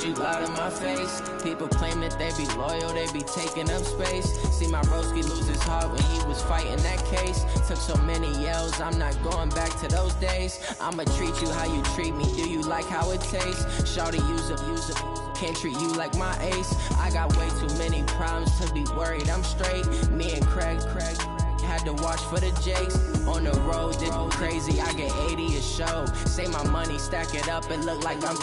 you loud in my face. People claim that they be loyal, they be taking up space. See my broski lose his heart when he was fighting that case. Took so many yells, I'm not going back to those days. I'ma treat you how you treat me, do you like how it tastes? Shawty, use up, can't treat you like my ace. I got way too many problems to be worried, I'm straight. Me and Craig had to watch for the Jakes. On the road, this crazy, I get 80 a show. Say my money, stack it up, it look like I'm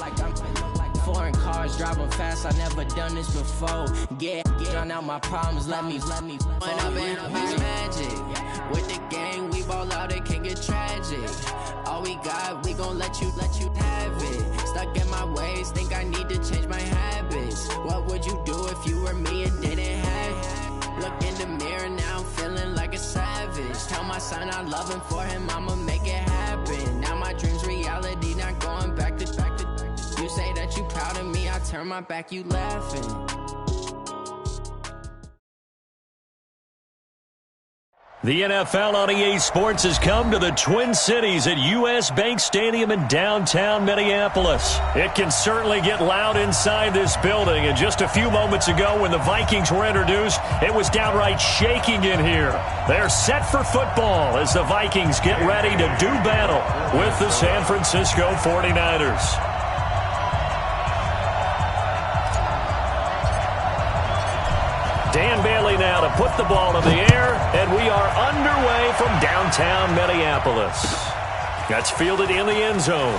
foreign cars, driving fast, I never done this before. Drown out my problems, let me When up in a bitch magic. With the gang, we ball out, it can get tragic. All we got, we gon' let you have it. Stuck in my ways, think I need to change my habits. What would you do if you were me and didn't have it? Look in the mirror, now I'm feeling like a savage. Tell my son I love him, for him I'ma make it happen. Now my dream's reality, not going back to. You say that you proud of me, I turn my back, you laughing. The NFL on EA Sports has come to the Twin Cities at U.S. Bank Stadium in downtown Minneapolis. It can certainly get loud inside this building, and just a few moments ago when the Vikings were introduced, it was downright shaking in here. They're set for football as the Vikings get ready to do battle with the San Francisco 49ers. Dan Bailey now to put the ball in the air, and we are underway from downtown Minneapolis. That's fielded in the end zone.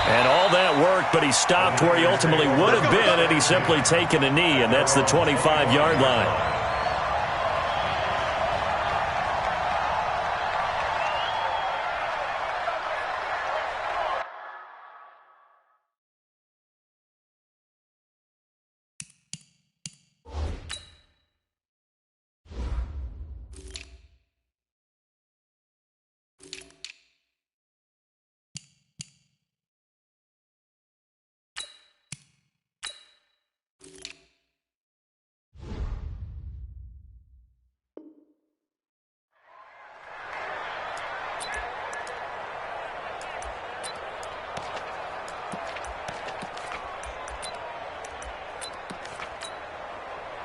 And all that work, but he stopped where he ultimately would have been had he simply taken a knee, and that's the 25-yard line.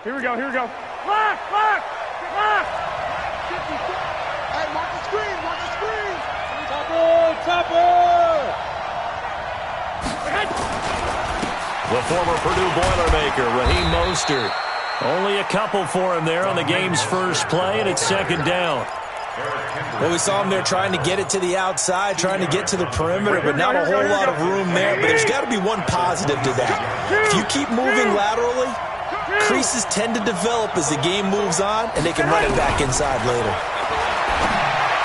Here we go. Lock! Hey, mark the screen! Topper! The former Purdue Boilermaker, Raheem Mostert. Only a couple for him there on the game's first play, and it's second down. Well, we saw him there trying to get it to the outside, trying to get to the perimeter, but not a whole lot of room there. But there's got to be one positive to that. If you keep moving laterally, creases tend to develop as the game moves on, and they can run it back inside later.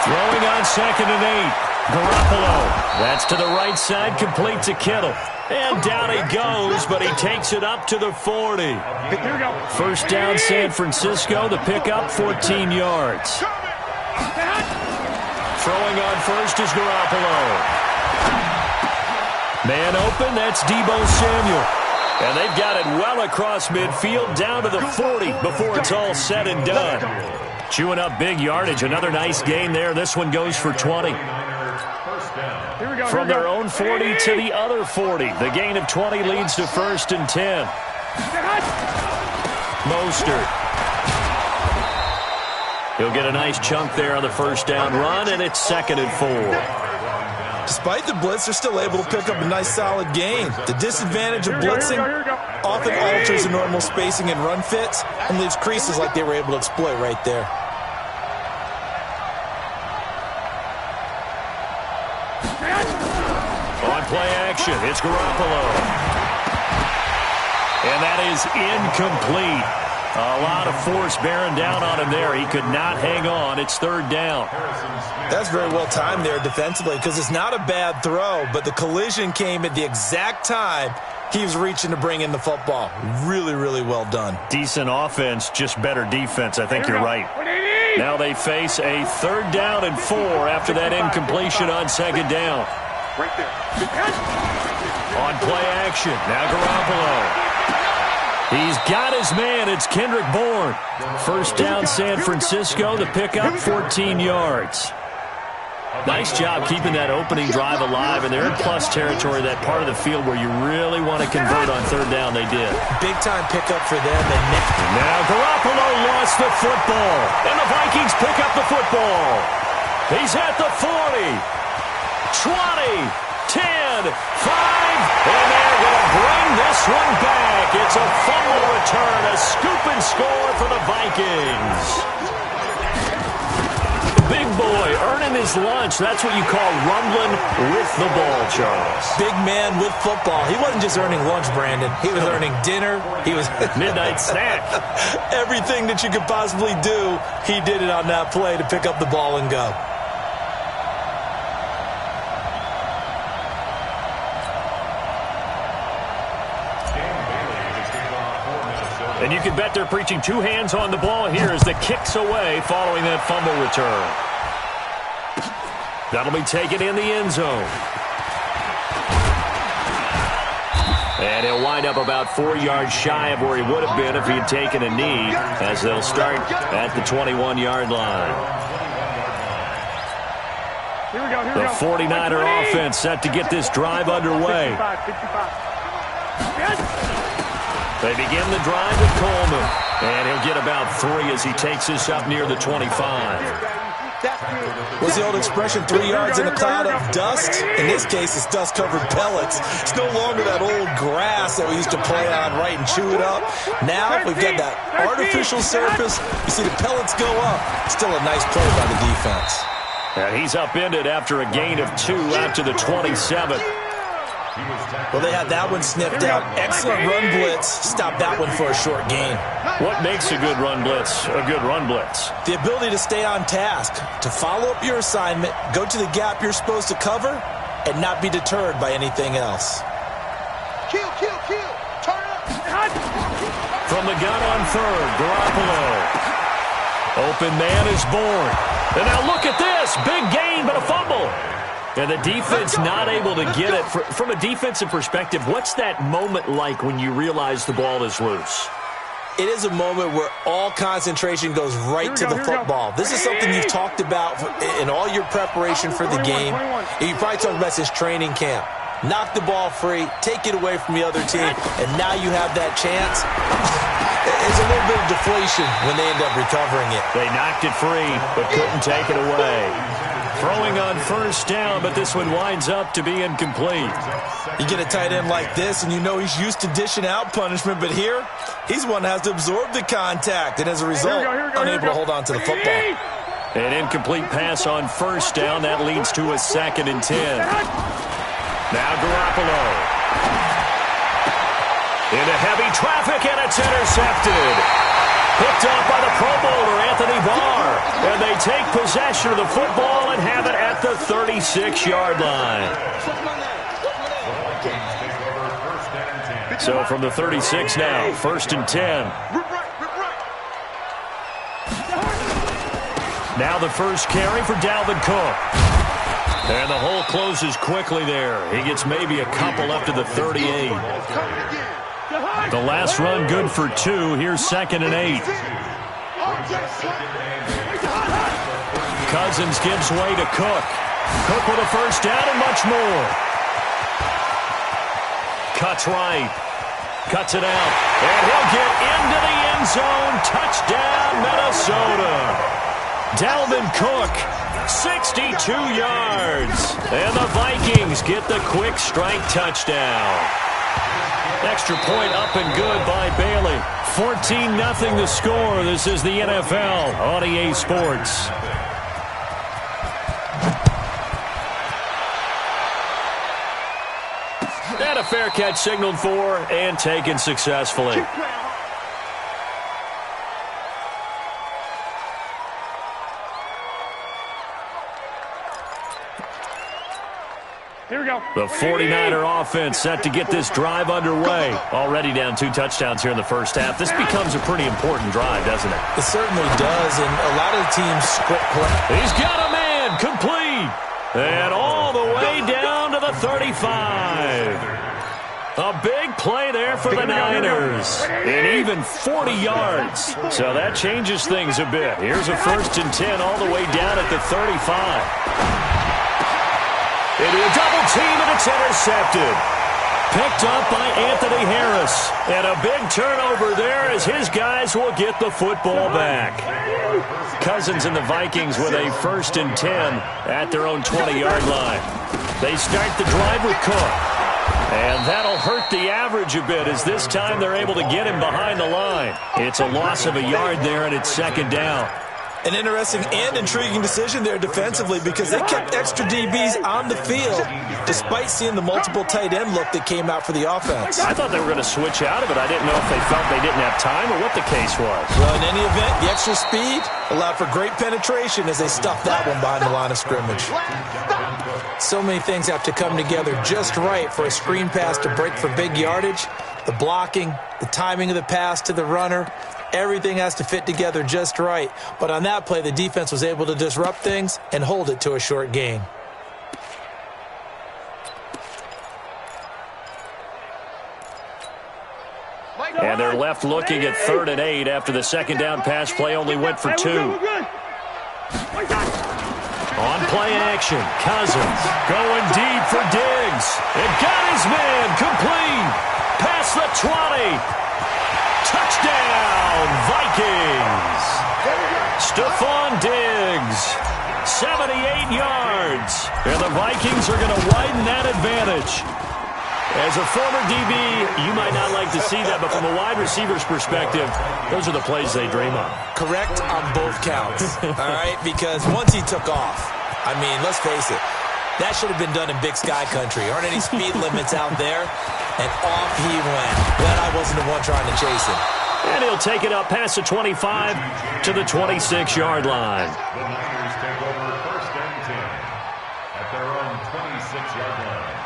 Throwing on 2nd and 8. Garoppolo. That's to the right side, complete to Kittle. And down he goes, but he takes it up to the 40. First down, San Francisco. The pickup, 14 yards. Throwing on first is Garoppolo. Man open, that's Deebo Samuel. And they've got it well across midfield, down to the 40 before it's all said and done. Chewing up big yardage. Another nice gain there. This one goes for 20. From their own 40 to the other 40. The gain of 20 leads to 1st and 10. Mostert. He'll get a nice chunk there on the first down run, and it's 2nd and 4. Despite the blitz, they're still able to pick up a nice solid gain. The disadvantage of blitzing often alters the normal spacing and run fits and leaves creases like they were able to exploit right there. On play action, it's Garoppolo. And that is incomplete. A lot of force bearing down on him there. He could not hang on. It's 3rd down. That's very well timed there defensively because it's not a bad throw, but the collision came at the exact time he was reaching to bring in the football. Really, really well done. Decent offense, just better defense. I think you're right. Now they face a 3rd down and 4 after that incompletion on 2nd down. On play action, now Garoppolo. He's got his man. It's Kendrick Bourne. First down, San Francisco. The pickup, 14 yards. Nice job keeping that opening drive alive, and they're in plus territory, that part of the field where you really want to convert on third down. They did. Big-time pickup for them. And now Garoppolo lost the football, and the Vikings pick up the football. He's at the 40, 20, 10, 5, and they're going to bring this one back. It's a fumble return, a scoop and score for the Vikings. Big boy earning his lunch. That's what you call rumbling with the ball, Charles. Big man with football. He wasn't just earning lunch, Brandon. He was earning dinner. He was midnight snack. Everything that you could possibly do, he did it on that play to pick up the ball and go. And you can bet they're preaching two hands on the ball here as the kick's away following that fumble return. That'll be taken in the end zone. And he'll wind up about 4 yards shy of where he would have been if he had taken a knee, as they'll start at the 21-yard line. The 49er offense set to get this drive underway. They begin the drive with Coleman, and he'll get about 3 as he takes this up near the 25. What's the old expression, 3 yards in a cloud of dust? In this case, it's dust-covered pellets. It's no longer that old grass that we used to play on, right, and chew it up. Now we've got that artificial surface. You see the pellets go up. Still a nice play by the defense. And he's upended after a gain of 2 out to the 27. Well, they had that one sniffed out. Excellent run blitz. Stop that one for a short gain. What makes a good run blitz a good run blitz? The ability to stay on task, to follow up your assignment, go to the gap you're supposed to cover, and not be deterred by anything else. Kill. Turn up. From the gun on third, Garoppolo. Open man is born. And now look at this. Big gain, but a fumble. And the defense not able to get it. From a defensive perspective, what's that moment like when you realize the ball is loose? It is a moment where all concentration goes right to the football. This is something you've talked about in all your preparation for the game. You probably talked about this training camp. Knock the ball free, take it away from the other team, and now you have that chance. It's a little bit of deflation when they end up recovering it. They knocked it free, but couldn't take it away. Throwing on first down, but this one winds up to be incomplete. You get a tight end like this, and you know he's used to dishing out punishment, but here, he's one that has to absorb the contact, and as a result, unable to hold on to the football. An incomplete pass on first down. That leads to a 2nd and 10. Now Garoppolo. Into heavy traffic, and it's intercepted. Picked up by the Pro Bowler, Anthony Barr. And they take possession of the football and have it at the 36-yard line. So from the 36 now, 1st and 10. Now the first carry for Dalvin Cook. And the hole closes quickly there. He gets maybe a couple up to the 38. The last run good for 2. Here's 2nd and 8. Cousins gives way to Cook. Cook with a first down and much more. Cuts right. Cuts it out. And he'll get into the end zone. Touchdown, Minnesota. Dalvin Cook, 62 yards. And the Vikings get the quick strike touchdown. Extra point up and good by Bailey. 14-0 the score. This is the NFL on EA Sports. And a fair catch signaled for and taken successfully. Here we go. The 49er offense set to get this drive underway. Already down 2 touchdowns here in the first half. This becomes a pretty important drive, doesn't it? It certainly does, and a lot of the teams script play. He's got a man, complete. And all the way down to the 35. A big play there for the Niners. And even 40 yards. So that changes things a bit. Here's a 1st and 10 all the way down at the 35. Into a double team, and it's intercepted. Picked up by Anthony Harris. And a big turnover there as his guys will get the football back. Cousins and the Vikings with a 1st and 10 at their own 20-yard line. They start the drive with Cook. And that'll hurt the average a bit as this time they're able to get him behind the line. It's a loss of a yard there, and it's 2nd down. An interesting and intriguing decision there defensively because they kept extra DBs on the field despite seeing the multiple tight end look that came out for the offense. I thought they were going to switch out of it. I didn't know if they felt they didn't have time or what the case was. Well, in any event, the extra speed allowed for great penetration as they stuffed that one behind the line of scrimmage. So many things have to come together just right for a screen pass to break for big yardage. The blocking, the timing of the pass to the runner, everything has to fit together just right. But on that play, the defense was able to disrupt things and hold it to a short gain. And they're left looking at 3rd and 8 after the 2nd down pass play only went for 2. On play action, Cousins going deep for Diggs. It got his man complete. Past the 20. Touchdown, Vikings. Stephon Diggs, 78 yards. And the Vikings are going to widen that advantage. As a former DB, you might not like to see that, but from a wide receiver's perspective, those are the plays they dream of. Correct on both counts, all right? Because once he took off, I mean, let's face it, that should have been done in Big Sky country. Aren't any speed limits out there? And off he went. Glad I wasn't the one trying to chase him. And he'll take it up past the 25 to the 26-yard line. The Niners take over 1st and 10 at their own 26-yard line.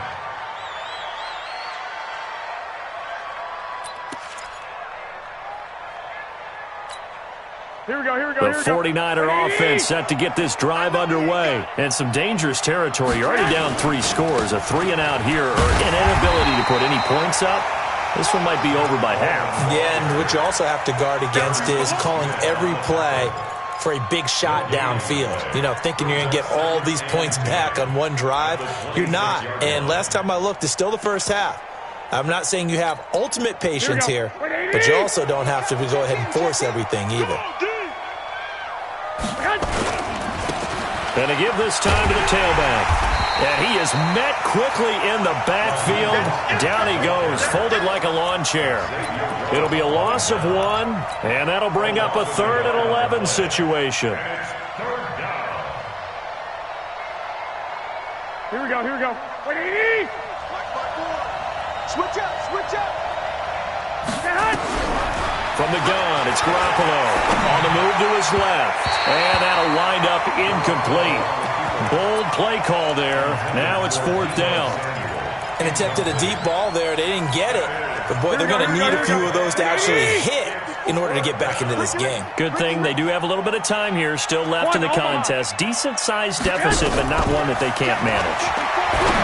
Here we go. The 49er offense set to get this drive underway. And some dangerous territory. You're already down 3 scores. A 3-and-out here or an inability to put any points up. This one might be over by half. Yeah, and what you also have to guard against is calling every play for a big shot downfield. You know, thinking you're going to get all these points back on one drive. You're not. And last time I looked, it's still the first half. I'm not saying you have ultimate patience here, but you also don't have to go ahead and force everything either. And to give this time to the tailback. And he is met quickly in the backfield. Down he goes, folded like a lawn chair. It'll be a loss of 1, and that'll bring up a 3rd and 11 situation. Here we go. Switch up. From the gun, it's Garoppolo. On the move to his left. And that'll wind up incomplete. Bold play call there. Now it's 4th down. And attempted a deep ball there. They didn't get it. But, boy, they're going to need a few of those to actually hit in order to get back into this game. Good thing they do have a little bit of time here still left in the contest. Decent-sized deficit, but not one that they can't manage.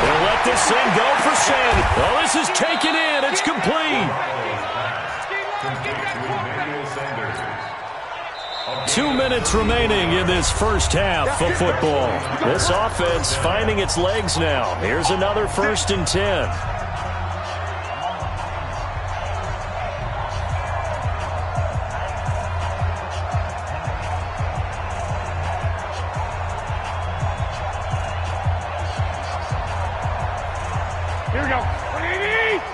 They'll let this thing go for Sanders. Well, this is taken in. It's complete. 2 minutes remaining in this first half of football. This offense finding its legs now. Here's another 1st and 10.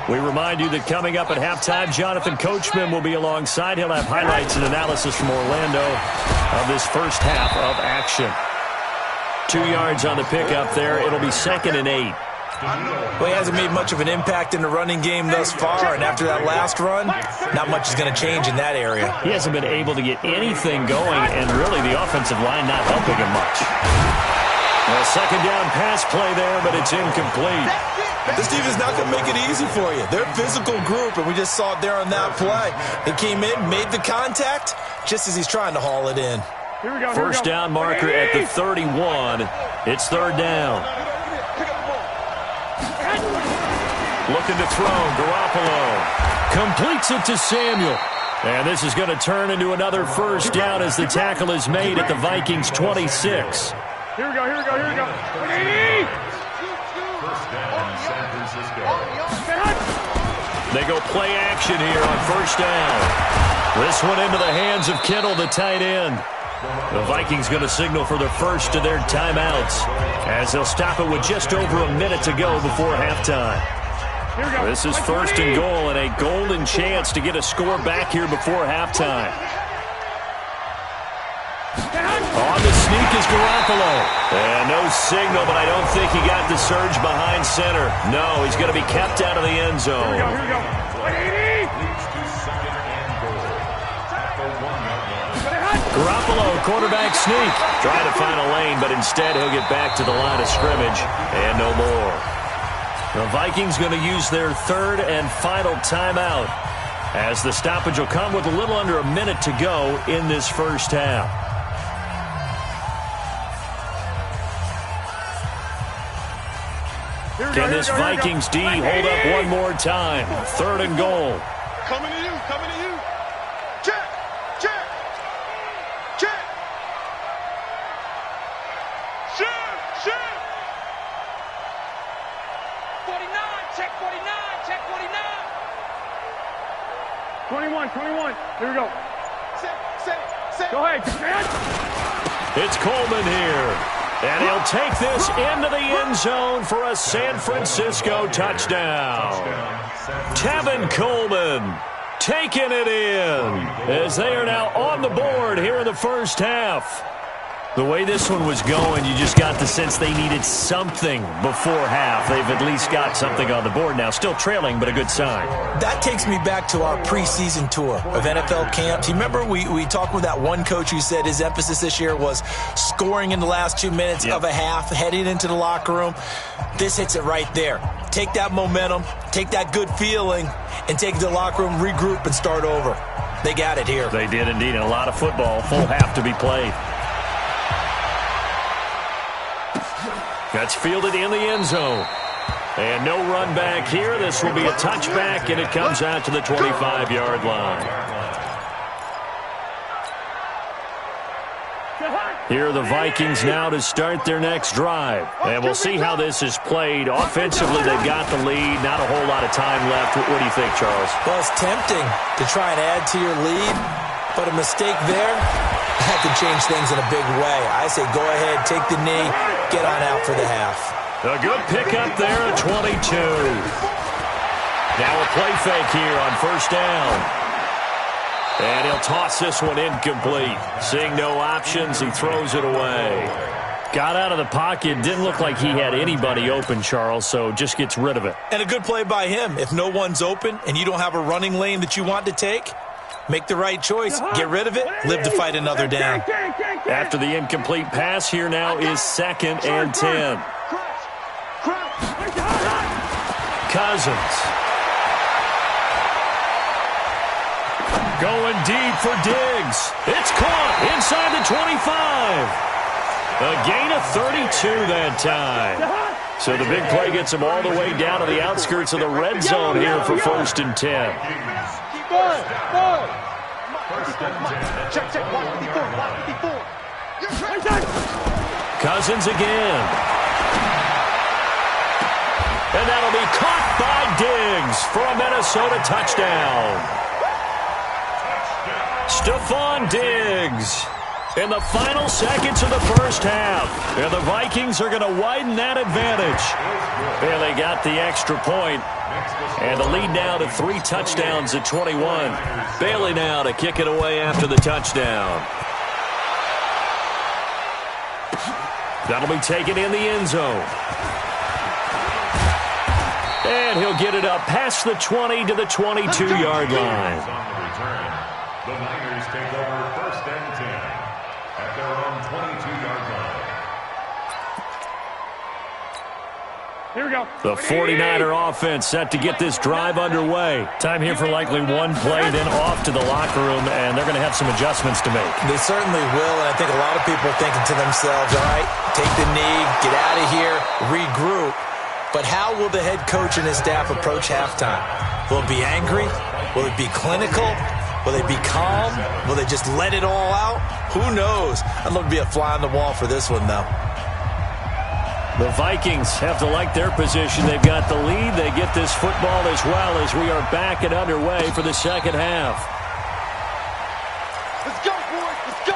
We remind you that coming up at halftime, Jonathan Coachman will be alongside. He'll have highlights and analysis from Orlando of this first half of action. 2 yards on the pickup there. It'll be 2nd and 8. Well, he hasn't made much of an impact in the running game thus far, and after that last run, not much is going to change in that area. He hasn't been able to get anything going, and really the offensive line not helping him much. Well, 2nd down pass play there, but it's incomplete. This defense is not going to make it easy for you. They're a physical group, and we just saw it there on that play. They came in, made the contact, just as he's trying to haul it in. First down marker at the 31. It's 3rd down. Looking to throw, Garoppolo. Completes it to Samuel. And this is going to turn into another 1st down as the tackle is made at the Vikings' 26. Here we go. down, San Francisco. They go play action here on first down. This one into the hands of Kittle, the tight end. The Vikings going to signal for the first of their timeouts as they'll stop it with just over a minute to go before halftime. This is first and goal and a golden chance to get a score back here before halftime. On the sneak is Garoppolo. And no signal, but I don't think he got the surge behind center. No, he's going to be kept out of the end zone. Here we go. Garoppolo, quarterback sneak. Trying to find a lane, but instead he'll get back to the line of scrimmage. And no more. The Vikings going to use their third and final timeout as the stoppage will come with a little under a minute to go in this first half. Can this Vikings D hold up one more time? Third and goal. Coming to you, coming to you. Check, check, check. Shoot, shoot. 49, check 49, check 49. 21. Here we go. Set. Go ahead. It's Coleman here. And he'll take this into the end zone for a San Francisco touchdown. Tevin Coleman taking it in as they are now on the board here in the first half. The way this one was going, you just got the sense they needed something before half. They've at least got something on the board now. Still trailing, but a good sign. That takes me back to our preseason tour of NFL camps. You remember we talked with that one coach who said his emphasis this year was scoring in the last 2 minutes of a half, heading into the locker room. This hits it right there. Take that momentum, take that good feeling, and take it to the locker room, regroup, and start over. They got it here. They did indeed, and a lot of football. Full half to be played. That's fielded in the end zone. And no run back here. This will be a touchback, and it comes out to the 25-yard line. Here are the Vikings now to start their next drive. And we'll see how this is played. Offensively, they've got the lead. Not a whole lot of time left. What do you think, Charles? Well, it's tempting to try and add to your lead, but a mistake there, that could change things in a big way. I say go ahead, take the knee, get on out for the half. A good pickup there at 22. Now a play fake here on first down. And he'll toss this one incomplete. Seeing no options, he throws it away. Got out of the pocket. Didn't look like he had anybody open, Charles, so just gets rid of it. And a good play by him. If no one's open and you don't have a running lane that you want to take, make the right choice. Get rid of it. Live to fight another down. After the incomplete pass, here now is 2nd and 10. Cousins. Going deep for Diggs. It's caught inside the 25. A gain of 32 that time. So the big play gets him all the way down to the outskirts of the red zone here for 1st and 10. Check, 154. Cousins again. And that'll be caught by Diggs for a Minnesota touchdown. Stephon Diggs in the final seconds of the first half. And the Vikings are going to widen that advantage. And they got the extra point. And the lead now to 3 touchdowns at 21. Bailey now to kick it away after the touchdown. That'll be taken in the end zone. And he'll get it up past the 20 to the 22-yard line. The Niners take over 1st and 10 at their own 22-yard line. Here we go. The 49er offense set to get this drive underway. Time here for likely one play, then off to the locker room, and they're going to have some adjustments to make. They certainly will, and I think a lot of people are thinking to themselves, all right, take the knee, get out of here, regroup. But how will the head coach and his staff approach halftime? Will it be angry? Will it be clinical? Will they be calm? Will they just let it all out? Who knows? I'd love to be a fly on the wall for this one, though. The Vikings have to like their position. They've got the lead. They get this football as well as we are back and underway for the second half. Let's go, boys. Let's go.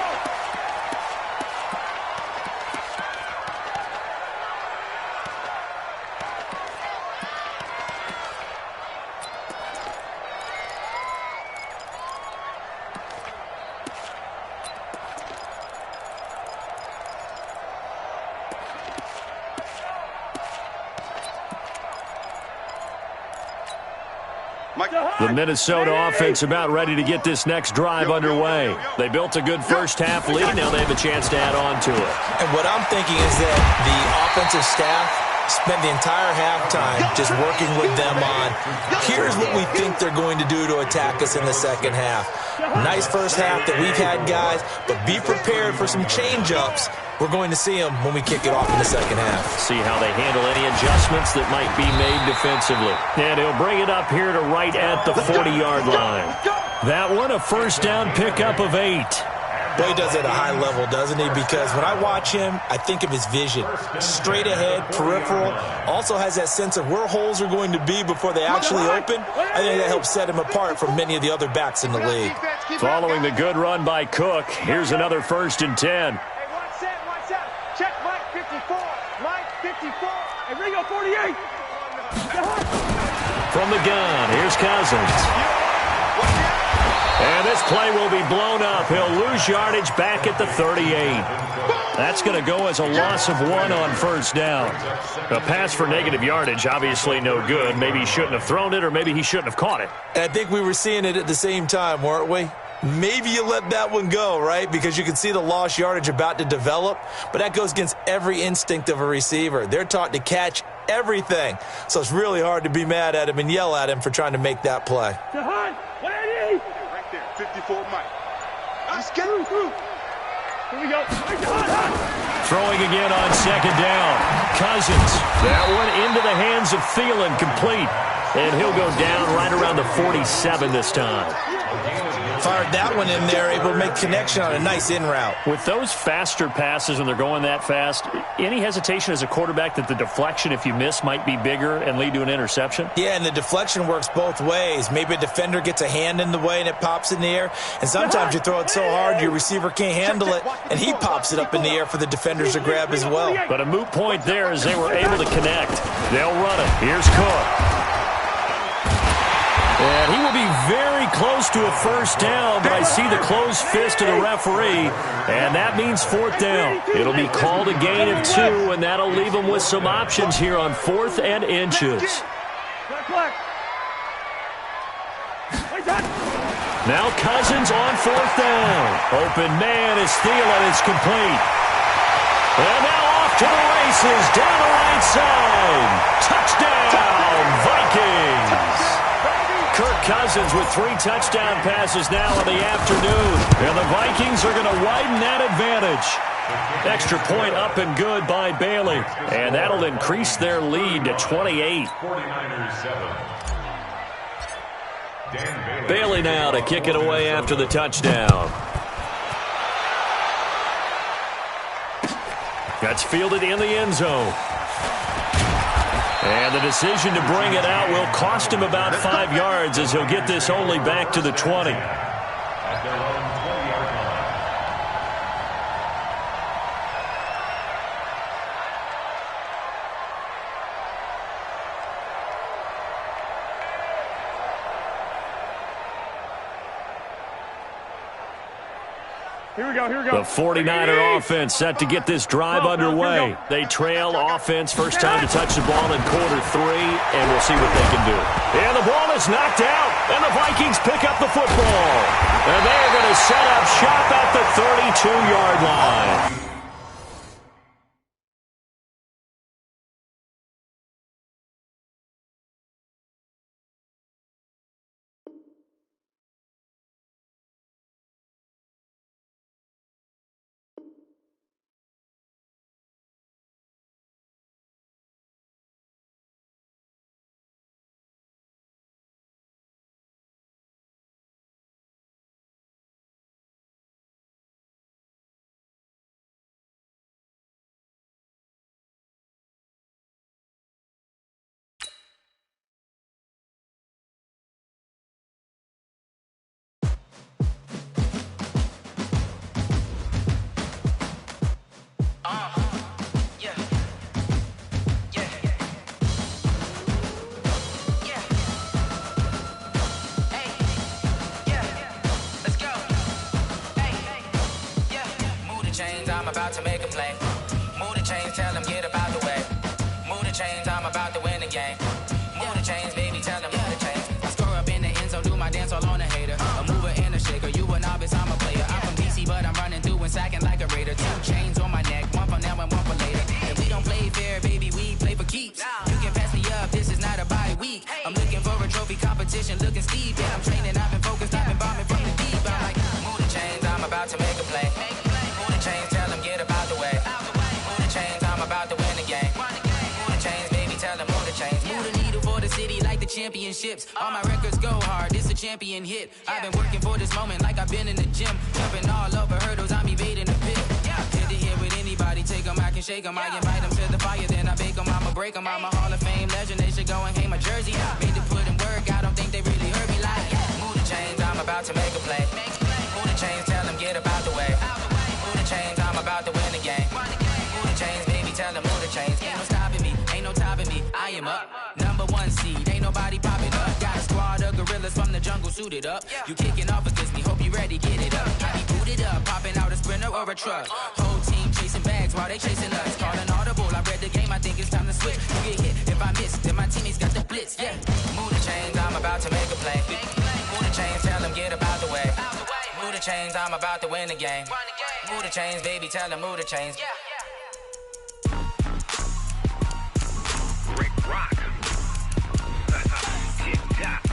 The Minnesota offense about ready to get this next drive underway. They built a good first half lead. Now they have a chance to add on to it. And what I'm thinking is that the offensive staff spent the entire halftime just working with them on, here's what we think they're going to do to attack us in the second half. Nice first half that we've had, guys, but be prepared for some change-ups. We're going to see them when we kick it off in the second half. See how they handle any adjustments that might be made defensively. And he'll bring it up here to right at the 40-yard line. That one, a first down pickup of 8. Well, he does it at a high level, doesn't he? Because when I watch him, I think of his vision. Straight ahead, peripheral. Also has that sense of where holes are going to be before they actually open. I think that helps set him apart from many of the other backs in the league. Following the good run by Cook, here's another 1st and 10. Hey, watch that. Check Mike 54. Mike 54. Hey, Ringo 48. From the gun, here's Cousins. And this play will be blown up. He'll lose yardage back at the 38. That's going to go as a loss of 1 on first down. A pass for negative yardage, obviously no good. Maybe he shouldn't have thrown it, or maybe he shouldn't have caught it. And I think we were seeing it at the same time, weren't we? Maybe you let that one go, right? Because you can see the lost yardage about to develop. But that goes against every instinct of a receiver. They're taught to catch everything. So it's really hard to be mad at him and yell at him for trying to make that play. Jahan, 180. 54 Mike. Let's get through. Here we go. Throwing again on second down. Cousins. That one into the hands of Thielen, complete. And he'll go down right around the 47 this time. Fired that one in there, able to make connection on a nice in route. With those faster passes when they're going that fast, any hesitation as a quarterback that the deflection, if you miss, might be bigger and lead to an interception? Yeah, and the deflection works both ways. Maybe a defender gets a hand in the way and it pops in the air. And sometimes you throw it so hard your receiver can't handle it, and he pops it up in the air for the defenders to grab as well. But a moot point there as they were able to connect. They'll run it. Here's Cook. And he will be very close to a first down, but I see the closed fist of the referee, and that means 4th down. It'll be called a gain of 2, and that'll leave them with some options here on 4th and inches. Now Cousins on 4th down. Open man is Thielen. It's complete. And now off to the races down the right side. Touchdown, Vikings. Kirk Cousins with 3 touchdown passes now in the afternoon. And the Vikings are going to widen that advantage. Extra point up and good by Bailey. And that'll increase their lead to 28. 49ers 7. Bailey now to kick it away after the touchdown. That's fielded in the end zone. And the decision to bring it out will cost him about 5 yards as he'll get this only back to the 20. At their own 20-yard line. Here we go. The 49er offense set to get this drive underway. They trail offense first time to touch the ball in quarter 3, and we'll see what they can do. And the ball is knocked out, and the Vikings pick up the football. And they're going to set up shop at the 32-yard line. chains, I'm about to make a play. Move the chains, tell them get up out the way. Move the chains, I'm about to win the game. Move the chains, baby, tell them move the chains. I score up in the end zone, do my dance all on a hater. A mover and a shaker, you a novice, I'm a player. I'm from DC, but I'm running through and sacking like a raider. 2 chains on my neck, one for now and one for later. If we don't play fair, baby, we play for keeps. You can pass me up, this is not a bye week. I'm looking for a trophy competition, looking steep. And I'm training, I've been focused, I've been bombing from the deep. I'm like, move the chains, I'm about to make a play. Move the chains, tell them get up out the way. Move the chains, I'm about to win the game. Move the chains, baby, tell them move the chains. Move the needle for the city like the championships. All my records go hard, this a champion hit. I've been working for this moment like I've been in the gym. Jumping all over hurdles, I'm evading the pit. Hit to hit with anybody, take them, I can shake them. I invite them to the fire, then I bake them, I'ma break them. I'm a Hall of Fame legend, they should go and hang my jersey. Made to put in work, I don't think they really heard me like. Move the chains, I'm about to make a play. Move the chains, tell them get up out the way. Move the chains, I'm about to win the game. Move the chains, baby, tell them move the chains. Ain't no stopping me, ain't no topping me, I am up. #1 seed, ain't nobody popping up. Got a squad of gorillas from the jungle suited up. You kicking off against me, hope you ready, get it up. I be booted up, popping out a sprinter or a truck. Whole team chasing bags while they chasing us. Calling audible, I read the game, I think it's time to switch. You get hit, if I miss, then my teammates got the blitz, yeah. Move the chains, I'm about to make a play. Move the chains, tell them get up out the way. Move the chains, I'm about to win the game. Move the chains, baby, tell them move the chains. Rick Rock. Tick-tock.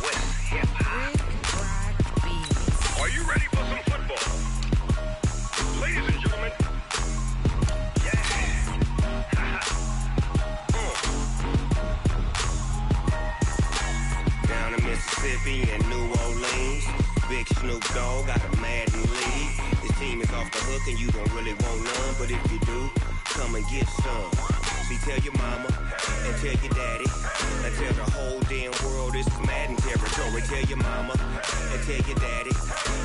West hip-hop. Are you ready for some football? Ladies and gentlemen. Yeah. Down in Mississippi and New Orleans, Big Snoop Dogg got a Madden lead. His team is off the hook and you don't really want none, but if you do, come and get some. See, tell your mama and tell your daddy and tell the whole damn world this is Madden territory. Tell your mama and tell your daddy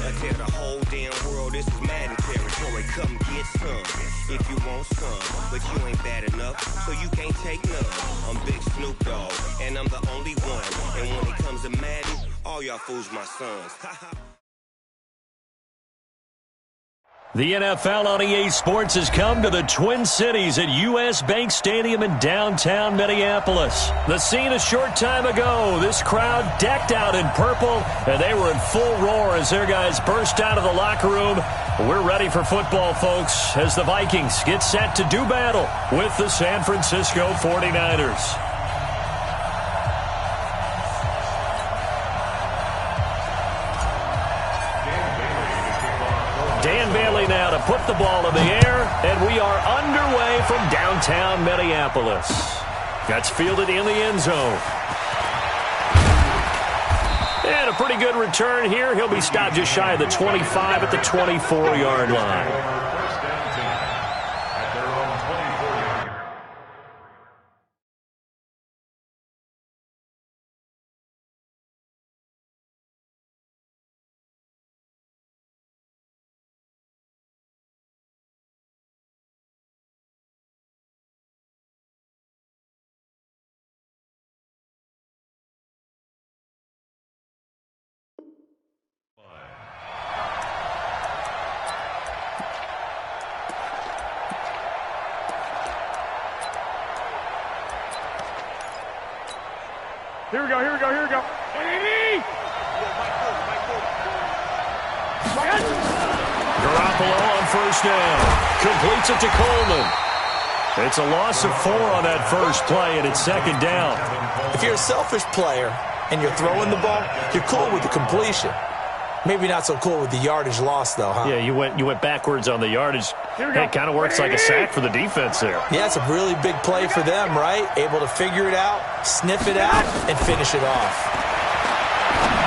and tell the whole damn world this is Madden territory. Come get some if you want some, but you ain't bad enough, so you can't take none. I'm Big Snoop Dogg and I'm the only one. And when it comes to Madden, all y'all fools my sons. The NFL on EA Sports has come to the Twin Cities at U.S. Bank Stadium in downtown Minneapolis. The scene a short time ago, this crowd decked out in purple, and they were in full roar as their guys burst out of the locker room. We're ready for football, folks, as the Vikings get set to do battle with the San Francisco 49ers. Dan Bailey now to put the ball in the air, and we are underway from downtown Minneapolis. That's fielded in the end zone. And a pretty good return here. He'll be stopped just shy of the 25 at the 24-yard line. Here we go. Garoppolo on first down. Completes it to Coleman. It's a loss of 4 on that first play, and it's second down. If you're a selfish player and you're throwing the ball, you're cool with the completion. Maybe not so cool with the yardage loss, though, huh? Yeah, you went backwards on the yardage. It kind of works like a sack for the defense there. Yeah, it's a really big play for them, right? Able to figure it out, sniff it out, and finish it off.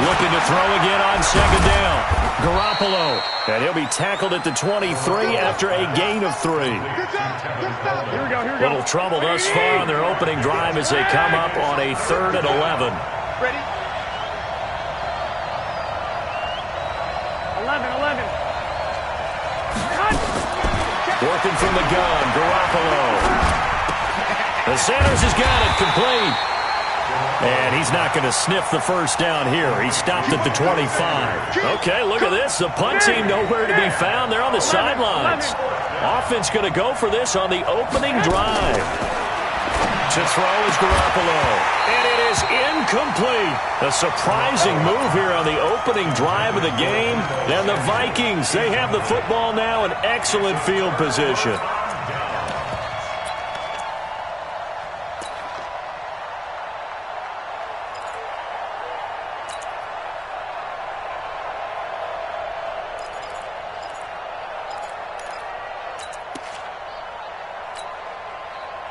Looking to throw again on second down. Garoppolo. And he'll be tackled at the 23 after a gain of 3. Here we go. Little trouble thus far on their opening drive as they come up on a 3rd and 11. Ready? 11. Working from the gun, Garoppolo. The Sanders has got it complete. And he's not going to sniff the first down here. He stopped at the 25. Okay, look at this. The punt team nowhere to be found. They're on the sidelines. Offense going to go for this on the opening drive. To throw is Garoppolo. And it is incomplete. A surprising move here on the opening drive of the game. And the Vikings, they have the football now in excellent field position.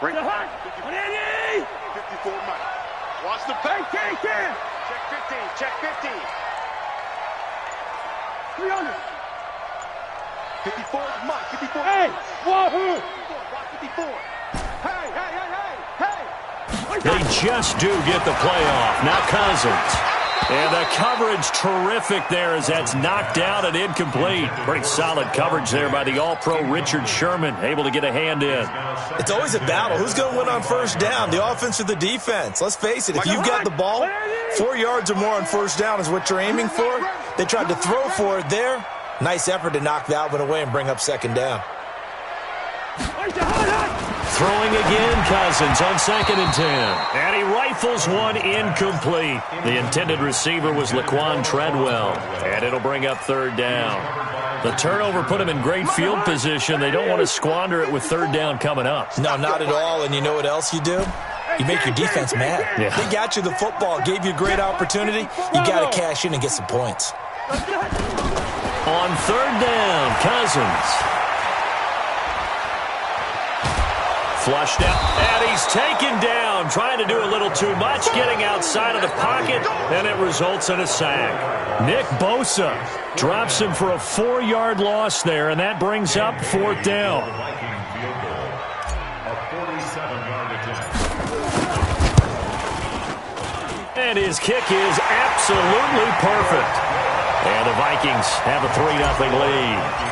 Bring the hunt. 54 Mike. Watch the paint. Check 15. Check 15. 300. 54 Mike. 54. Hey. Wahoo. 54. Hey. They just do get the play off. Now Cousins. And the coverage terrific there as that's knocked down and incomplete. Pretty solid coverage there by the All-Pro Richard Sherman, able to get a hand in. It's always a battle. Who's going to win on first down, the offense or the defense? Let's face it, if you've got the ball, 4 yards or more on first down is what you're aiming for. They tried to throw for it there. Nice effort to knock that one away and bring up second down. Throwing again, Cousins on 2nd and 10. And he rifles one incomplete. The intended receiver was Laquan Treadwell. And it'll bring up 3rd down. The turnover put him in great field position. They don't want to squander it with 3rd down coming up. No, not at all. And you know what else you do? You make your defense mad. Yeah. They got you the football, gave you a great opportunity. You got to cash in and get some points. On 3rd down, Cousins. Flushed out, and he's taken down, trying to do a little too much, getting outside of the pocket, and it results in a sack. Nick Bosa drops him for a 4-yard loss there, and that brings up 4th down. And his kick is absolutely perfect. And the Vikings have a 3-0 lead.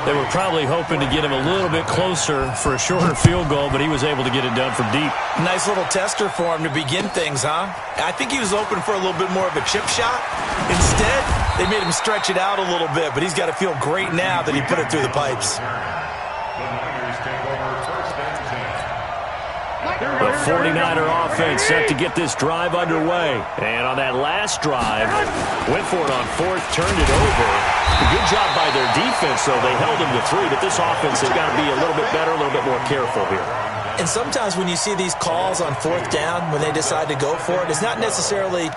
They were probably hoping to get him a little bit closer for a shorter field goal, but he was able to get it done from deep. Nice little tester for him to begin things, huh? I think he was open for a little bit more of a chip shot. Instead, they made him stretch it out a little bit, but he's got to feel great now that he put it through the pipes. The 49er offense set to get this drive underway. And on that last drive, went for it on 4th, turned it over. A good job by their defense, though. They held him to 3, but this offense has got to be a little bit better, a little bit more careful here. And sometimes when you see these calls on 4th down, when they decide to go for it, it's not necessarily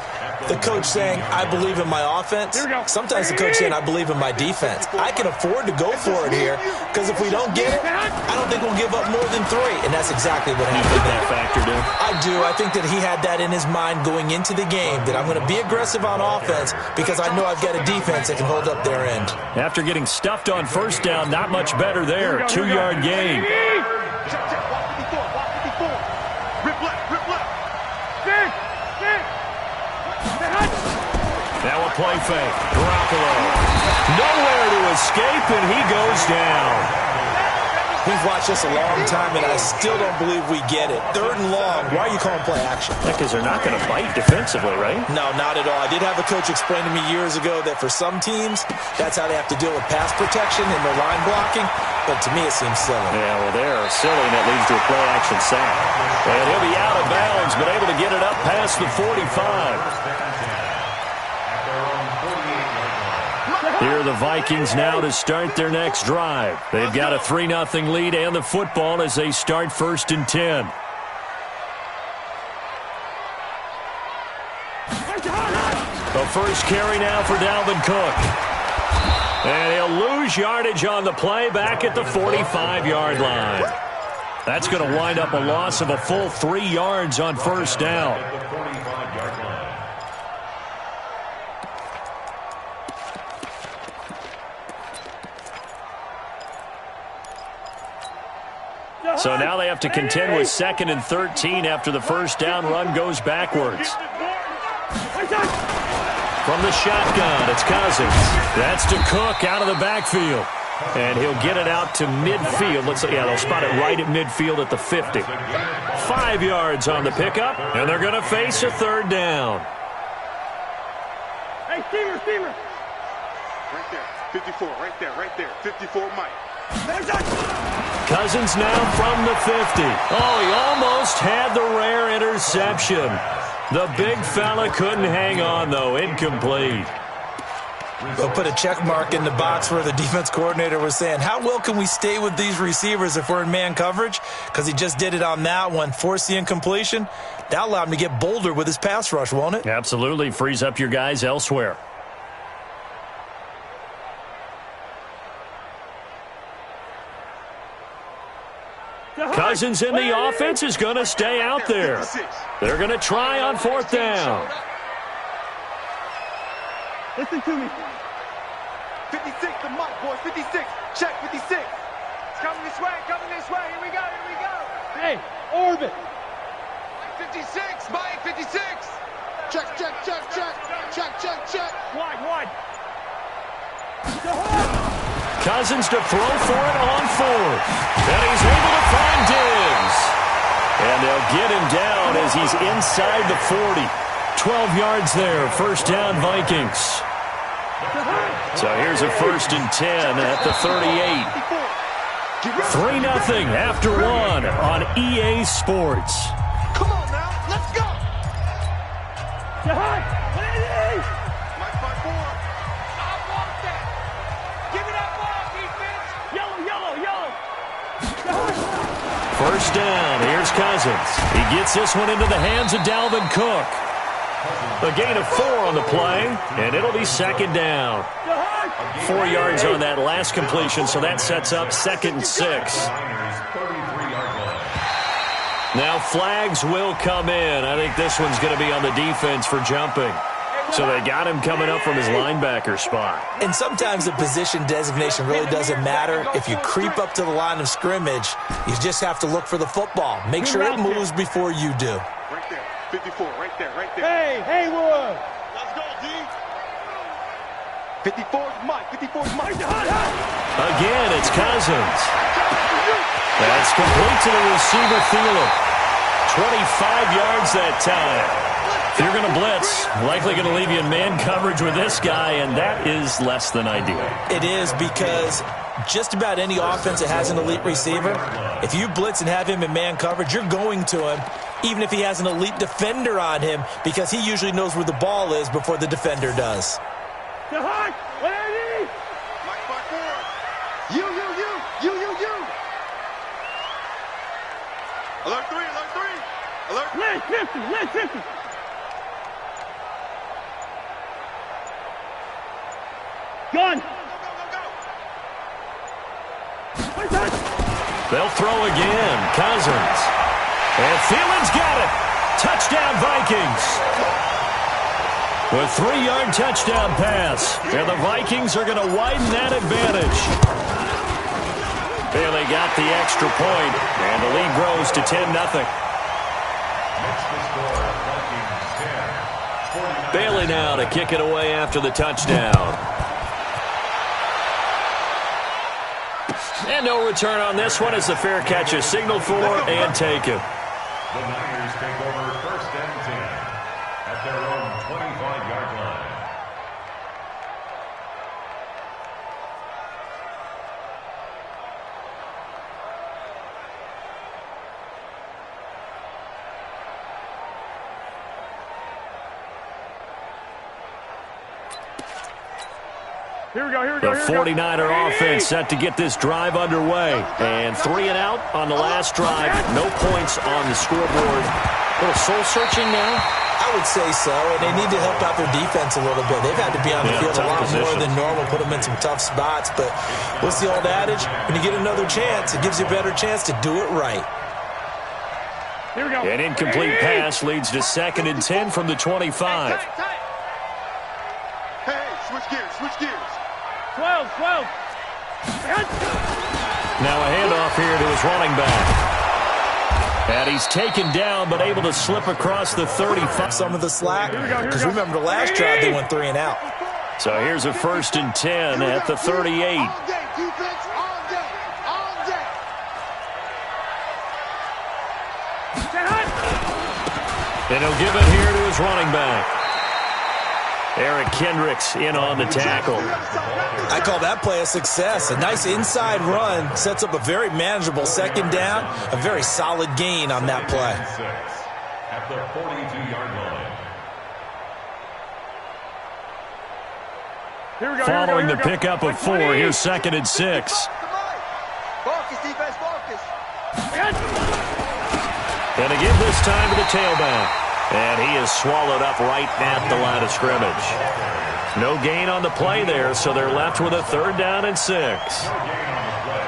the coach saying, I believe in my offense. Sometimes the coach saying, I believe in my defense. I can afford to go for it here, because if we don't get it, I don't think we'll give up more than 3. And that's exactly what happened. You think that factored in? I do. I think that he had that in his mind going into the game, that I'm going to be aggressive on offense because I know I've got a defense that can hold up their end. After getting stuffed on 1st down, not much better there. 2-yard gain. Now a play fake. Garoppolo. Nowhere to escape, and he goes down. We've watched this a long time, and I still don't believe we get it. 3rd and long. Why are you calling play action? Because they're not going to bite defensively, right? No, not at all. I did have a coach explain to me years ago that for some teams, that's how they have to deal with pass protection and their line blocking. But to me, it seems silly. Yeah, well, they're silly, and that leads to a play-action sack. And he'll be out of bounds, but able to get it up past the 45. Here are the Vikings now to start their next drive. They've got a 3-0 lead and the football as they start 1st and 10. The first carry now for Dalvin Cook. And he'll lose yardage on the play back at the 45-yard line. That's going to wind up a loss of a full 3 yards on 1st down. So now they have to contend with 2nd and 13 after the 1st down run goes backwards. From the shotgun, it's Cousins. That's to Cook out of the backfield. And he'll get it out to midfield. They'll spot it right at midfield at the 50. 5 yards on the pickup, and they're going to face a third down. Hey, steamer. Right there, 54, right there, 54, Mike. Cousins now from the 50. Oh, he almost had the rare interception. The big fella couldn't hang on, though. Incomplete. They'll put a check mark in the box where the defense coordinator was saying, how well can we stay with these receivers if we're in man coverage? Because he just did it on that one, forced the incompletion. That allowed him to get bolder with his pass rush, won't it? Absolutely. Frees up your guys elsewhere. Cousins in the offense is going to stay out there. They're going to try on fourth down. Listen to me. 56, the mic, boys. 56. Check 56. It's coming this way. Here we go. Hey, orbit. 56, Mike, 56. Check. Wide. Cousins to throw for it on fourth. And he's able to find Diggs. And they'll get him down as he's inside the 40. 12 yards there, first down Vikings. So here's a 1st and 10 at the 38. 3-0 after one on EA Sports. Come on now, let's go. Mike 5-4. I want that. Give me that ball, defense. Yellow. First down, here's Cousins. He gets this one into the hands of Dalvin Cook. A gain of 4 on the play, and it'll be second down. 4 yards on that last completion, so that sets up 2nd and 6. Now flags will come in. I think this one's going to be on the defense for jumping. So they got him coming up from his linebacker spot. And sometimes the position designation really doesn't matter. If you creep up to the line of scrimmage, you just have to look for the football. Make sure it moves before you do. Right there, 54, right there. Hey, Haywood. Let's go, D. 54's Mike. Again, it's Cousins. That's complete to the receiver, Thielen. 25 yards that time. If you're going to blitz, likely going to leave you in man coverage with this guy, and that is less than ideal. It is, because just about any offense that has an elite receiver, if you blitz and have him in man coverage, you're going to him, even if he has an elite defender on him, because he usually knows where the ball is before the defender does. Mike 5-4. You. Alert 3. Alert 50. Gun. Go. They'll throw again. Cousins. And Thielen's got it. Touchdown, Vikings. A 3-yard touchdown pass. And the Vikings are going to widen that advantage. Bailey got the extra point, and the lead grows to 10-0. Bailey now to kick it away after the touchdown. And no return on this one as the fair catch is signaled for and taken. The Niners take over 1st and 10 at their own 25-yard line. Here we go. The 49er offense set to get this drive underway. And 3 and out on the last drive. No points on the scoreboard. A little soul-searching now? I would say so, and they need to help out their defense a little bit. They've had to be on the field a lot more than normal, put them in some tough spots. But what's the old adage? When you get another chance, it gives you a better chance to do it right. Here we go. An incomplete pass leads to 2nd and 10 from the 25. Hey, switch gears. 12. Now a handoff here to his running back. And he's taken down, but able to slip across the 35. Some of the slack, because remember the last drive they went 3 and out. So here's a 1st and 10 at the 38. Defense on deck. On deck. And he'll give it here to his running back. Eric Kendricks in on the tackle. I call that play a success. A nice inside run sets up a very manageable second down. A very solid gain on that play. At the 42-yard line. Following the pickup of 4, here's 2nd and 6. Focus, defense, focus. And again this time to the tailback. And he is swallowed up right at the line of scrimmage. No gain on the play there, so they're left with a 3rd down and 6. No gain on the play.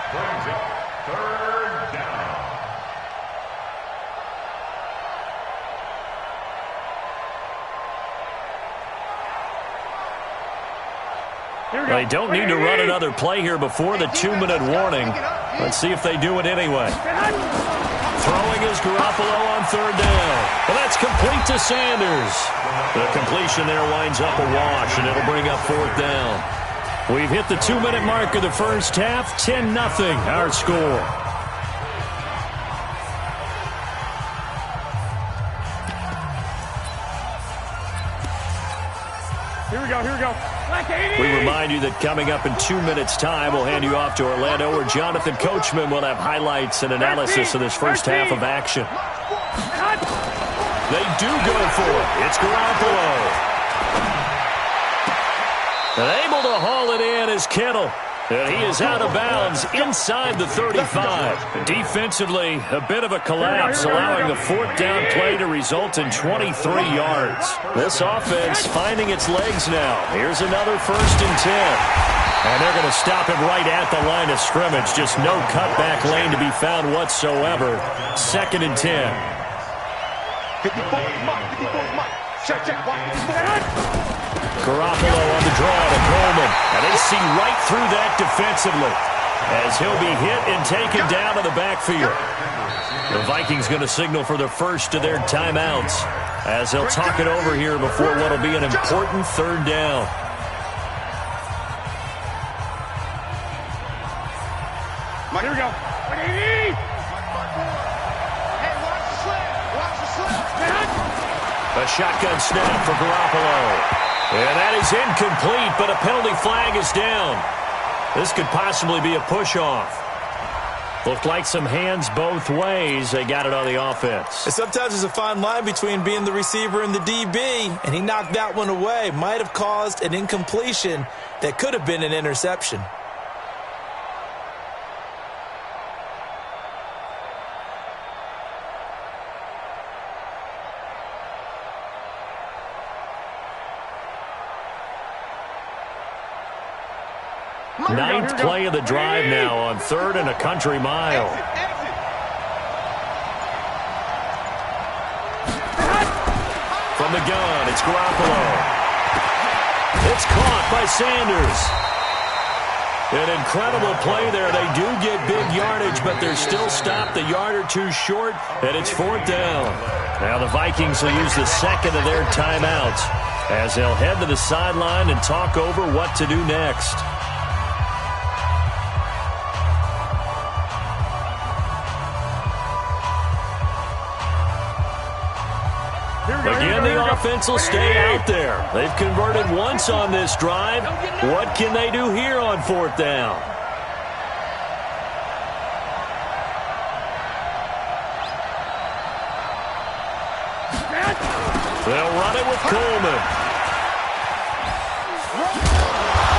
Brings up 3rd down. They don't need to run another play here before the 2-minute warning. Let's see if they do it anyway. Throwing is Garoppolo on 3rd down. Well, that's complete to Sanders. The completion there winds up a wash, and it'll bring up 4th down. We've hit the 2-minute mark of the first half. 10-0 our score. Here we go, here we go. We remind you that coming up in 2 minutes' time, we'll hand you off to Orlando, where Jonathan Coachman will have highlights and analysis of this first half of action. They do go for it. It's Garoppolo. And able to haul it in is Kittle. And he is out of bounds inside the 35. Defensively, a bit of a collapse, allowing the 4th down play to result in 23 yards. This offense finding its legs now. Here's another 1st and 10. And they're going to stop him right at the line of scrimmage. Just no cutback lane to be found whatsoever. 2nd and 10. 54 Mike. Check. Garoppolo on the draw to Coleman. And they see right through that defensively as he'll be hit and taken down to the backfield. The Vikings going to signal for the first of their timeouts as they'll talk it over here before what will be an important 3rd down. Here we go. Hey, watch the slant. Watch the slant. A shotgun snap for Garoppolo. And that is incomplete, but a penalty flag is down. This could possibly be a push-off. Looked like some hands both ways. They got it on the offense. And sometimes there's a fine line between being the receiver and the DB, and he knocked that one away. Might have caused an incompletion that could have been an interception. Ninth play of the drive now on 3rd and a country mile. From the gun, it's Garoppolo. It's caught by Sanders. An incredible play there. They do get big yardage, but they're still stopped a yard or two short, and it's 4th down. Now the Vikings will use the 2nd of their timeouts as they'll head to the sideline and talk over what to do next. 'Again, the offense will stay out there. They've converted once on this drive. What can they do here on 4th down? They'll run it with Coleman.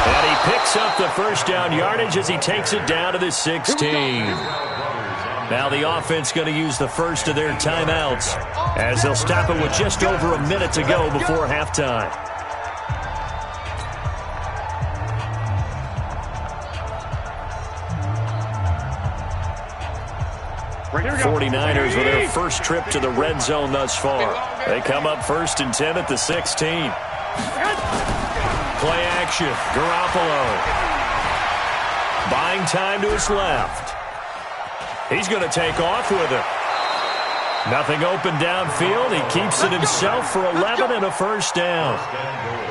And he picks up the 1st down yardage as he takes it down to the 16. Now the offense going to use the first of their timeouts as they'll stop it with just over a minute to go before halftime. The 49ers with their first trip to the red zone thus far. They come up 1st and 10 at the 16. Play action. Garoppolo. Buying time to his left. He's going to take off with it. Nothing open downfield. He keeps it himself for 11 and a first down.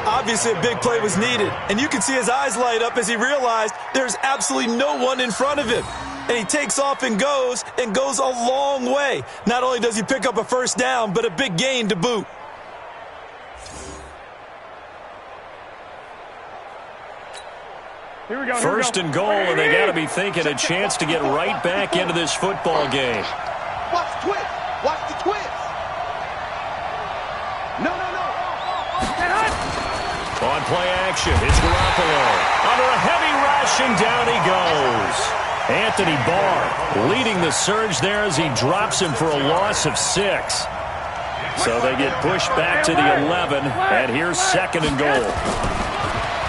Obviously, a big play was needed, and you can see his eyes light up as he realized there's absolutely no one in front of him. And he takes off and goes a long way. Not only does he pick up a first down, but a big gain to boot. Here we go. First and goal, and they got to be thinking a chance to get right back into this football game. Watch the twist. Watch the twist. No. On play action, it's Garoppolo. Under a heavy rush, and down he goes. Anthony Barr leading the surge there as he drops him for a loss of 6. So they get pushed back to the 11, and here's second and goal.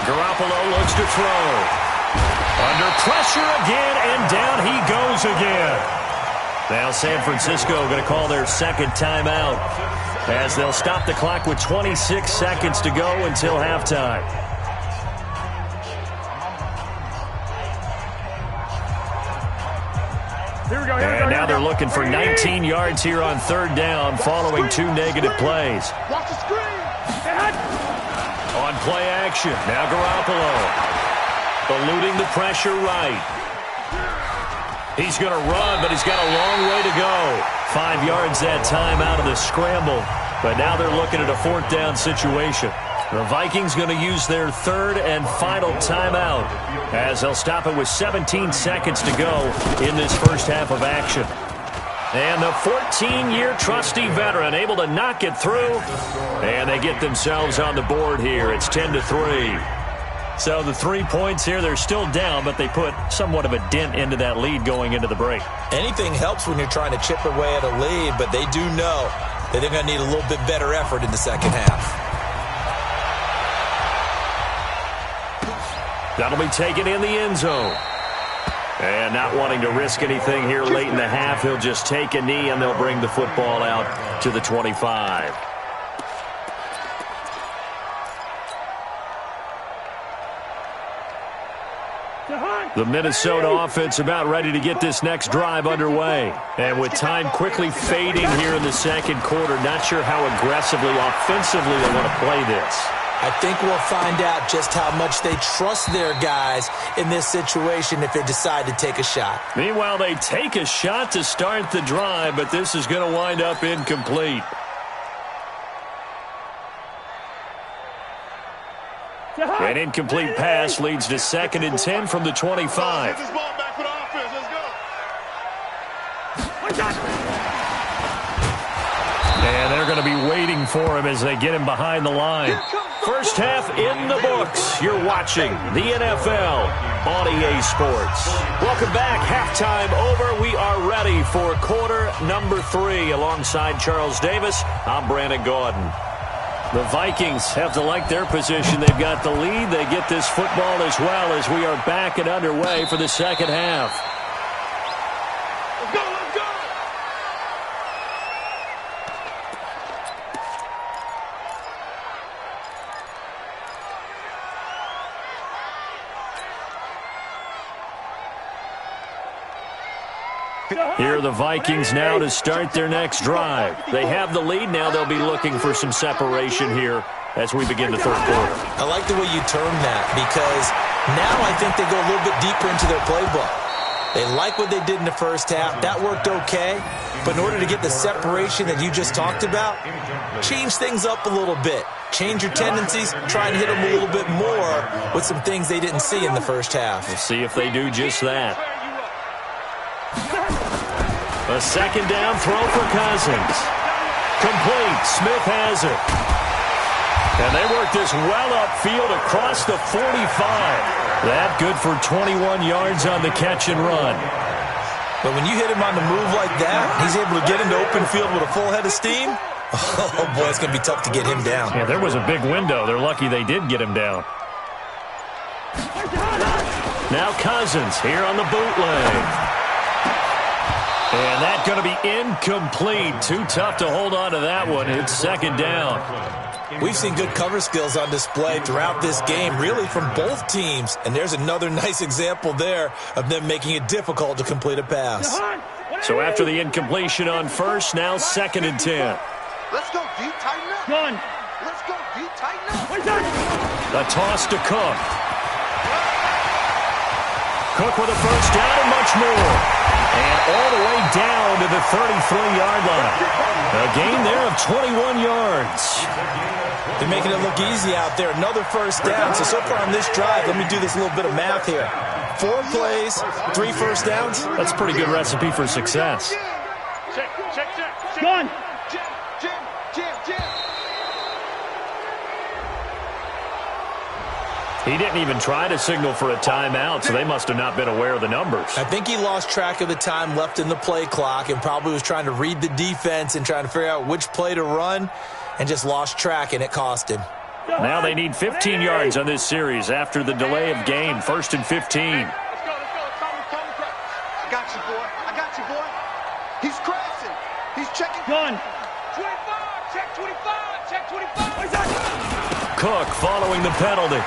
Garoppolo looks to throw. Under pressure again, and down he goes again. Now San Francisco going to call their second timeout as they'll stop the clock with 26 seconds to go until halftime. And now they're looking for 19 yards here on third down following 2 negative plays. Watch the screen. On play action, now Garoppolo. Eluding the pressure right. He's going to run, but he's got a long way to go. 5 yards that time out of the scramble. But now they're looking at a fourth down situation. The Vikings going to use their third and final timeout as they'll stop it with 17 seconds to go in this first half of action. And the 14-year trusty veteran able to knock it through. And they get themselves on the board here. It's 10-3. So the 3 points here, they're still down, but they put somewhat of a dent into that lead going into the break. Anything helps when you're trying to chip away at a lead, but they do know that they're going to need a little bit better effort in the second half. That'll be taken in the end zone. And not wanting to risk anything here late in the half, he'll just take a knee and they'll bring the football out to the 25. The Minnesota offense about ready to get this next drive underway. And with time quickly fading here in the second quarter, not sure how aggressively, offensively they want to play this. I think we'll find out just how much they trust their guys in this situation if they decide to take a shot. Meanwhile, they take a shot to start the drive, but this is going to wind up incomplete. An incomplete pass leads to 2nd and 10 from the 25. And they're going to be waiting for him as they get him behind the line. First half in the books. You're watching the NFL on EA Sports. Welcome back. Halftime over. We are ready for quarter number 3. Alongside Charles Davis, I'm Brandon Gordon. The Vikings have to like their position. They've got the lead. They get this football as well as we are back and underway for the second half. Let's go, let's go. Here are the Vikings now to start their next drive. They have the lead. Now they'll be looking for some separation here as we begin the third quarter. I like the way you term that because now I think they go a little bit deeper into their playbook. They like what they did in the first half. That worked okay. But in order to get the separation that you just talked about, change things up a little bit. Change your tendencies. Try and hit them a little bit more with some things they didn't see in the first half. We'll see if they do just that. A second down throw for Cousins. Complete. Smith has it. And they work this well upfield across the 45. That good for 21 yards on the catch and run. But when you hit him on the move like that, he's able to get into open field with a full head of steam. Oh, boy, it's going to be tough to get him down. Yeah, there was a big window. They're lucky they did get him down. Now Cousins here on the bootleg. And that's going to be incomplete. Too tough to hold on to that one. It's second down. We've seen good cover skills on display throughout this game, really from both teams. And there's another nice example there of them making it difficult to complete a pass. So after the incompletion on first, now 2nd and 10. Let's go deep, tighten up. Done. Let's go deep, tighten up. A toss to Cook. Cook with a first down and much more. And all the way down to the 33-yard line. A gain there of 21 yards. They're making it look easy out there. Another first down. So far on this drive, let me do this little bit of math here. 4 plays, 3 first downs. That's a pretty good recipe for success. Check. Gun. Jim. He didn't even try to signal for a timeout, so they must have not been aware of the numbers. I think he lost track of the time left in the play clock and probably was trying to read the defense and trying to figure out which play to run and just lost track, and it cost him. Now they need 15 yards on this series after the delay of game. 1st and 15. Let's go. I got you, boy. He's crashing. He's checking. Gun. 25. Check 25. Cook following the penalty.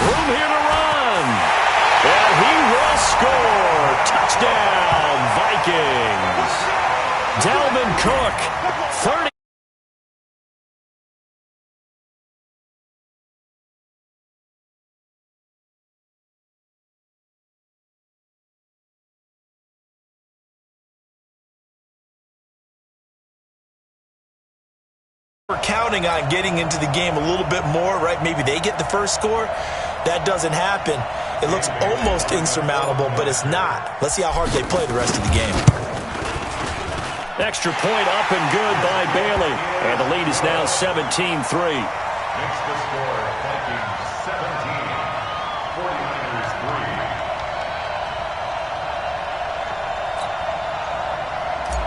Room here to run. And he will score. Touchdown, Vikings. Dalvin Cook, 30. We're counting on getting into the game a little bit more, right? Maybe they get the first score. That doesn't happen. It looks almost insurmountable, but it's not. Let's see how hard they play the rest of the game. Extra point up and good by Bailey. And the lead is now 17-3. Makes the score Vikings 17, 49ers 3.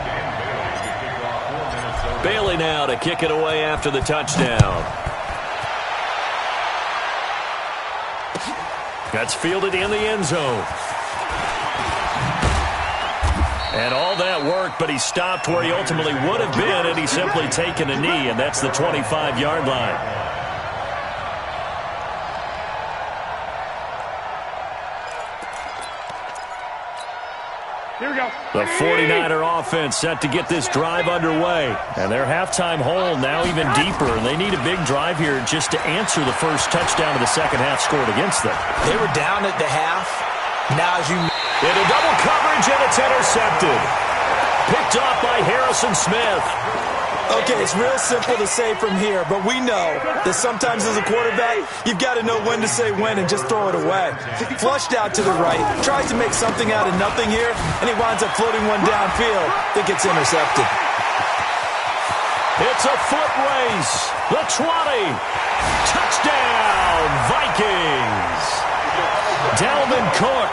Dan Bailey to kick off for Minnesota. Bailey now to kick it away after the touchdown. That's fielded in the end zone. And all that work, but he stopped where he ultimately would have been had he simply taken a knee, and that's the 25-yard line. Here we go. The 49er offense set to get this drive underway. And their halftime hole now even deeper, and they need a big drive here just to answer the first touchdown of the second half scored against them. They were down at the half. Now as you... Into double coverage, and it's intercepted. Picked off by Harrison Smith. Okay, it's real simple to say from here, but we know that sometimes as a quarterback, you've got to know when to say when and just throw it away. Flushed out to the right, tries to make something out of nothing here, and he winds up floating one downfield that gets intercepted. It's a foot race. The 20. Touchdown, Vikings. Dalvin Cook,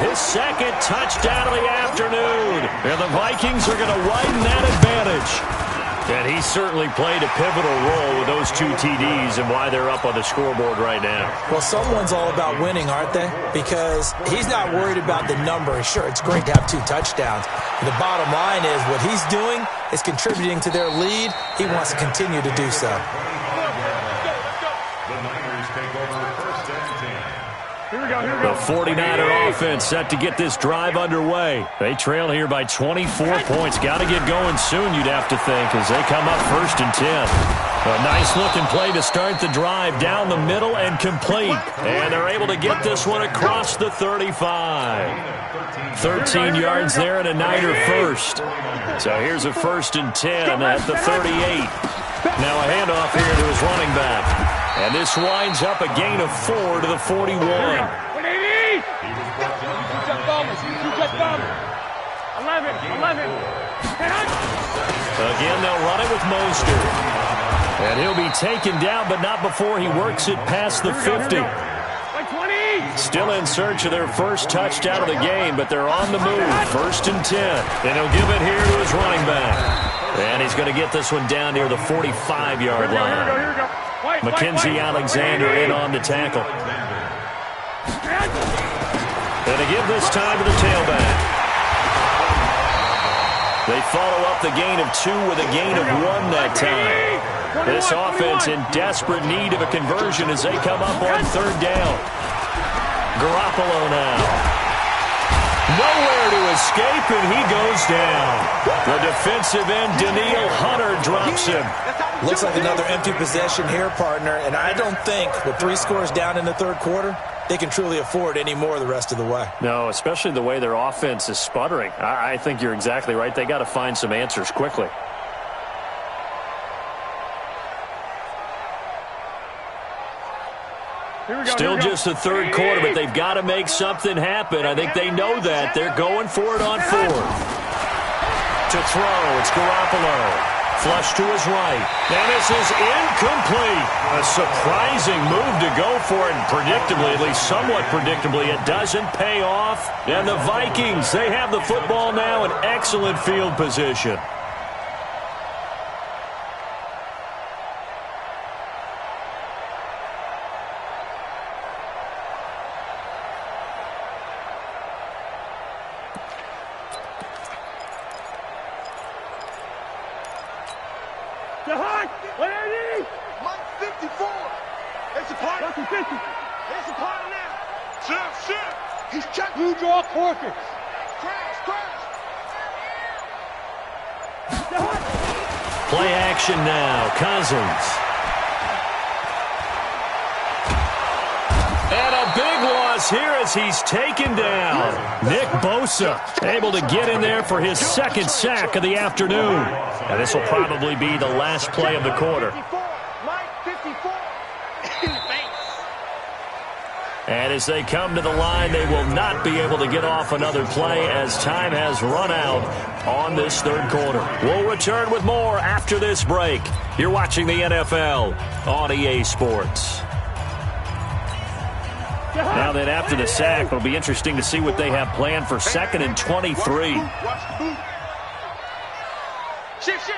his second touchdown of the afternoon. And the Vikings are going to widen that advantage. And he certainly played a pivotal role with those 2 TDs and why they're up on the scoreboard right now. Well, someone's all about winning, aren't they? Because he's not worried about the number. Sure, it's great to have 2 touchdowns. But the bottom line is what he's doing is contributing to their lead. He wants to continue to do so. The Niners take over 1st and 10. Here we go. The 49er offense set to get this drive underway. They trail here by 24 points. Got to get going soon, you'd have to think, as they come up 1st and 10. A nice-looking play to start the drive down the middle and complete. And they're able to get this one across the 35. 13 yards there and a Niner first. So here's a 1st and 10 at the 38. Now a handoff here to his running back. And this winds up a gain of 4 to the 41. 180! 11. Again, they'll run it with Mostert. And he'll be taken down, but not before he works it past the 50. Still in search of their first touchdown of the game, but they're on the move. 1st and 10. And he'll give it here to his running back. And he's going to get this one down near the 45-yard line. Mackenzie Alexander in on the tackle. And to give this time to the tailback. They follow up the gain of 2 with a gain of 1 that time. This offense in desperate need of a conversion as they come up on 3rd down. Garoppolo now. Nowhere to escape, and he goes down. The defensive end, Danielle Hunter, drops him. Looks like another empty possession here, partner, and I don't think with 3 scores down in the 3rd quarter, they can truly afford any more the rest of the way. No, especially the way their offense is sputtering. I think you're exactly right. They got to find some answers quickly. Still just the 3rd quarter, but they've got to make something happen. I think they know that. They're going for it on 4th. To throw, it's Garoppolo. Flush to his right. And this is incomplete. A surprising move to go for it. And predictably, at least somewhat predictably, it doesn't pay off. And the Vikings, they have the football now in excellent field position. Play action now. Cousins. And a big loss here as he's taken down. Nick Bosa able to get in there for his 2nd sack of the afternoon. And this will probably be the last play of the quarter. And as they come to the line, they will not be able to get off another play as time has run out on this 3rd quarter. We'll return with more after this break. You're watching the NFL on EA Sports. Now that after the sack, it'll be interesting to see what they have planned for 2nd and 23. Shift.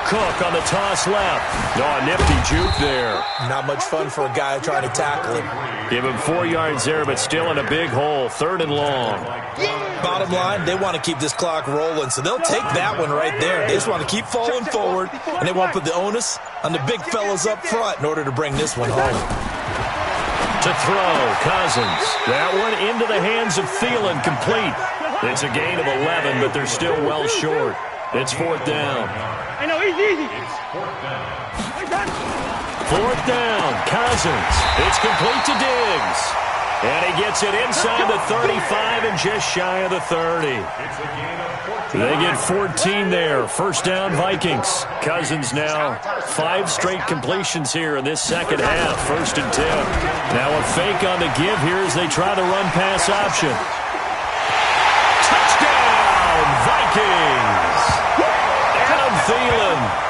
Cook on the toss left. Oh, a nifty juke there. Not much fun for a guy trying to tackle him. Give him 4 yards there, but still in a big hole. 3rd and long. Bottom line, they want to keep this clock rolling, so they'll take that one right there. They just want to keep falling forward, and they want to put the onus on the big fellas up front in order to bring this one home. To throw, Cousins. That one into the hands of Thielen, complete. It's a gain of 11, but they're still well short. It's 4th down. I know, easy. 4th down, Cousins. It's complete to Diggs. And he gets it inside the 35 and just shy of the 30. They get 14 there. 1st down, Vikings. Cousins now 5 straight completions here in this 2nd half. 1st and 10. Now a fake on the give here as they try the run-pass option. Touchdown, Vikings! Adam Thielen.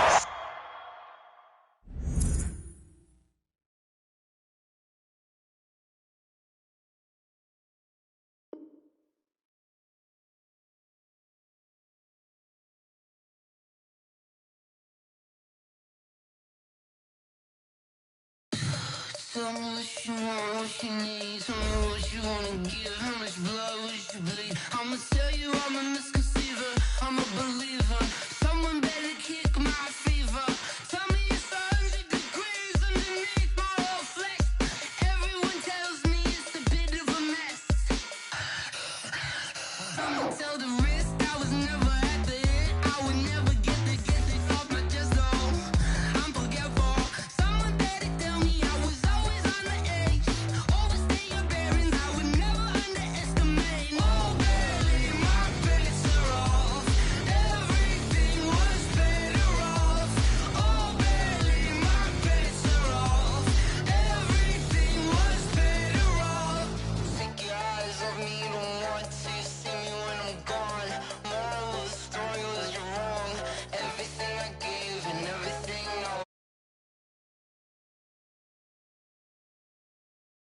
Tell me what you want, what you need. Tell me what you wanna give. How much blood would you bleed? I'ma tell you I'm a misconceiver. I'm a believer.